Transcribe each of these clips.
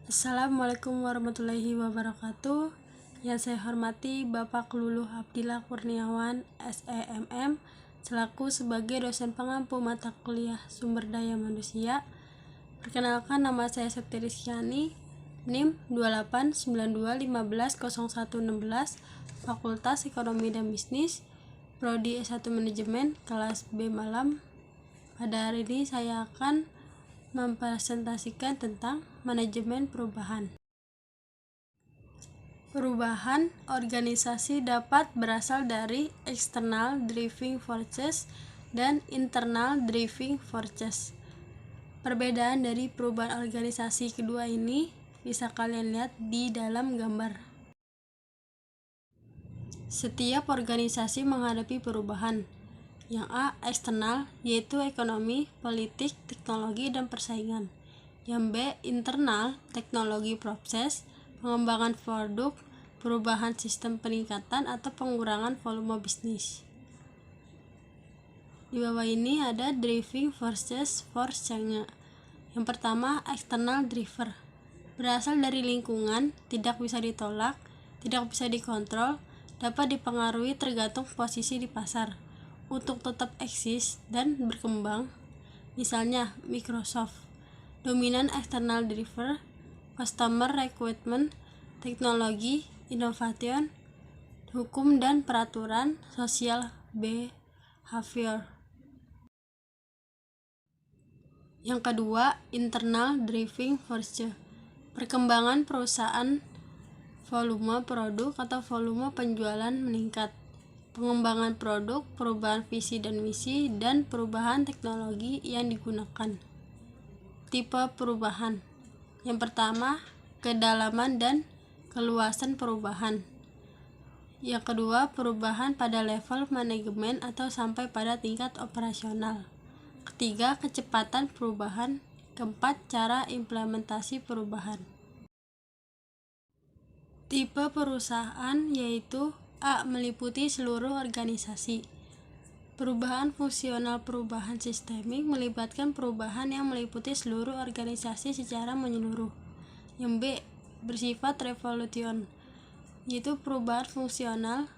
Assalamualaikum warahmatullahi wabarakatuh. Yang saya hormati Bapak Luluh Abdillah Kurniawan, SEMM, selaku sebagai dosen pengampu mata kuliah Sumber Daya Manusia. Perkenalkan, nama saya Septi Rizkyani, NIM 2892150116, Fakultas Ekonomi dan Bisnis, Prodi S1 Manajemen, kelas B Malam. Pada hari ini saya akan mempresentasikan tentang manajemen perubahan. Perubahan organisasi dapat berasal dari external driving forces dan internal driving forces. Perbedaan dari perubahan organisasi kedua ini bisa kalian lihat di dalam gambar. Setiap organisasi menghadapi perubahan. Yang A, eksternal, yaitu ekonomi, politik, teknologi, dan persaingan. Yang B, internal, teknologi proses, pengembangan produk, perubahan sistem peningkatan atau pengurangan volume bisnis. Di bawah ini ada driving forces force-nya. Yang pertama, external driver. Berasal dari lingkungan, tidak bisa ditolak, tidak bisa dikontrol, dapat dipengaruhi tergantung posisi di pasar. Untuk tetap eksis dan berkembang, misalnya Microsoft, dominan external driver, customer requirement, teknologi, innovation, hukum dan peraturan, sosial behavior. Yang kedua, internal driving force. Perkembangan perusahaan, volume produk atau volume penjualan meningkat. Pengembangan produk, perubahan visi dan misi, dan perubahan teknologi yang digunakan. Tipe perubahan. Yang pertama, kedalaman dan keluasan perubahan. Yang kedua, perubahan pada level manajemen atau sampai pada tingkat operasional. Ketiga, kecepatan perubahan. Keempat, cara implementasi perubahan. Tipe perusahaan yaitu A. Meliputi seluruh organisasi. Perubahan fungsional. Perubahan sistemik melibatkan perubahan yang meliputi seluruh organisasi secara menyeluruh. Yang B. Bersifat revolution, yaitu perubahan fungsional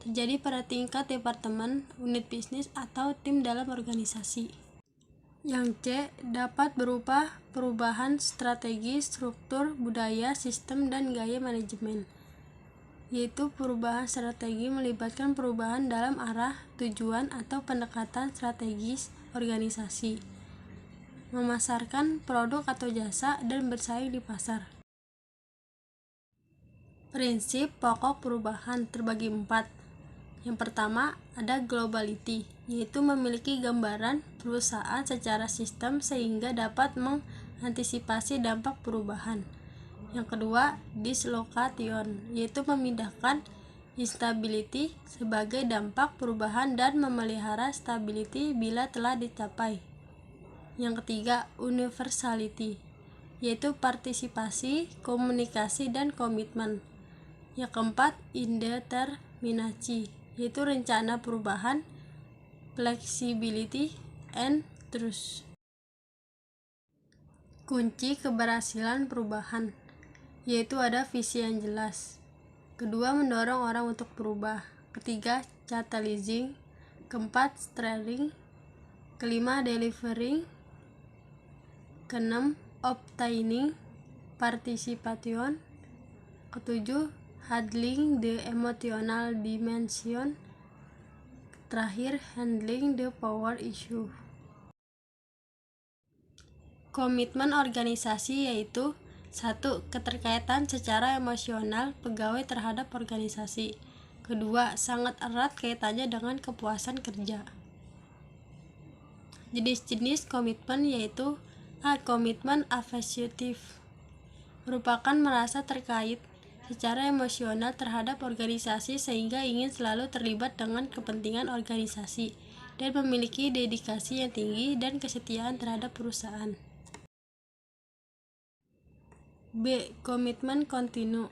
terjadi pada tingkat departemen, unit bisnis, atau tim dalam organisasi. Yang C. Dapat berupa perubahan strategi, struktur, budaya, sistem, dan gaya manajemen, yaitu perubahan strategi melibatkan perubahan dalam arah, tujuan, atau pendekatan strategis organisasi, memasarkan produk atau jasa, dan bersaing di pasar. Prinsip pokok perubahan terbagi 4. Yang pertama, ada globality, yaitu memiliki gambaran perusahaan secara sistem sehingga dapat mengantisipasi dampak perubahan. Yang kedua, dislocation, yaitu memindahkan instability sebagai dampak perubahan dan memelihara stability bila telah dicapai. Yang ketiga, universality, yaitu partisipasi, komunikasi, dan komitmen. Yang keempat, indeterminasi, yaitu rencana perubahan, flexibility, and trust. Kunci keberhasilan perubahan yaitu ada visi yang jelas. Kedua, mendorong orang untuk berubah. Ketiga, catalyzing. Keempat, steering. Kelima, delivering. Keenam, obtaining participation. Ketujuh, handling the emotional dimension. Terakhir, handling the power issue. Komitmen organisasi yaitu 1. Keterkaitan secara emosional pegawai terhadap organisasi. Kedua, sangat erat kaitannya dengan kepuasan kerja. Jenis-jenis komitmen yaitu A. Komitmen afektif, merupakan merasa terkait secara emosional terhadap organisasi sehingga ingin selalu terlibat dengan kepentingan organisasi dan memiliki dedikasi yang tinggi dan kesetiaan terhadap perusahaan. B. Komitmen kontinu,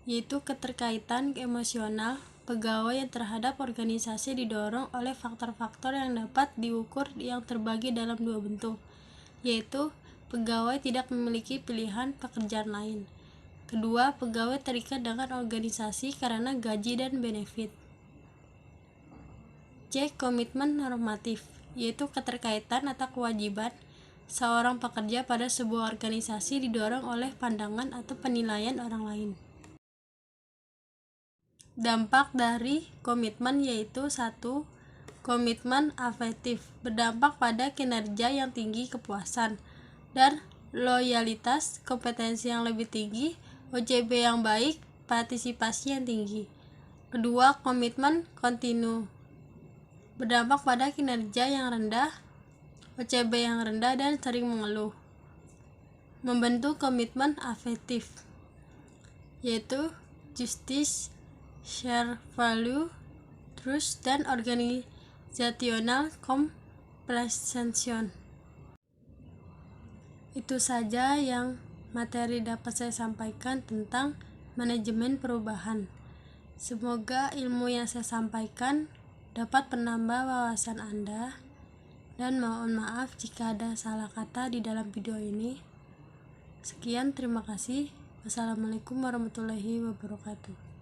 yaitu keterkaitan emosional pegawai yang terhadap organisasi didorong oleh faktor-faktor yang dapat diukur yang terbagi dalam dua bentuk, yaitu pegawai tidak memiliki pilihan pekerjaan lain. Kedua, pegawai terikat dengan organisasi karena gaji dan benefit. C. Komitmen normatif, yaitu keterkaitan atau kewajiban seorang pekerja pada sebuah organisasi didorong oleh pandangan atau penilaian orang lain. Dampak dari komitmen yaitu 1. Komitmen afektif, berdampak pada kinerja yang tinggi, kepuasan, dan loyalitas, kompetensi yang lebih tinggi, OJB yang baik, partisipasi yang tinggi. Kedua, komitmen kontinu, berdampak pada kinerja yang rendah, OCB yang rendah, dan sering mengeluh. Membentuk komitmen afektif, yaitu justice, share value, trust, dan organizational comprehension. Itu saja yang materi dapat saya sampaikan tentang manajemen perubahan. Semoga ilmu yang saya sampaikan dapat menambah wawasan Anda, dan mohon maaf jika ada salah kata di dalam video ini. Sekian, terima kasih. Wassalamualaikum warahmatullahi wabarakatuh.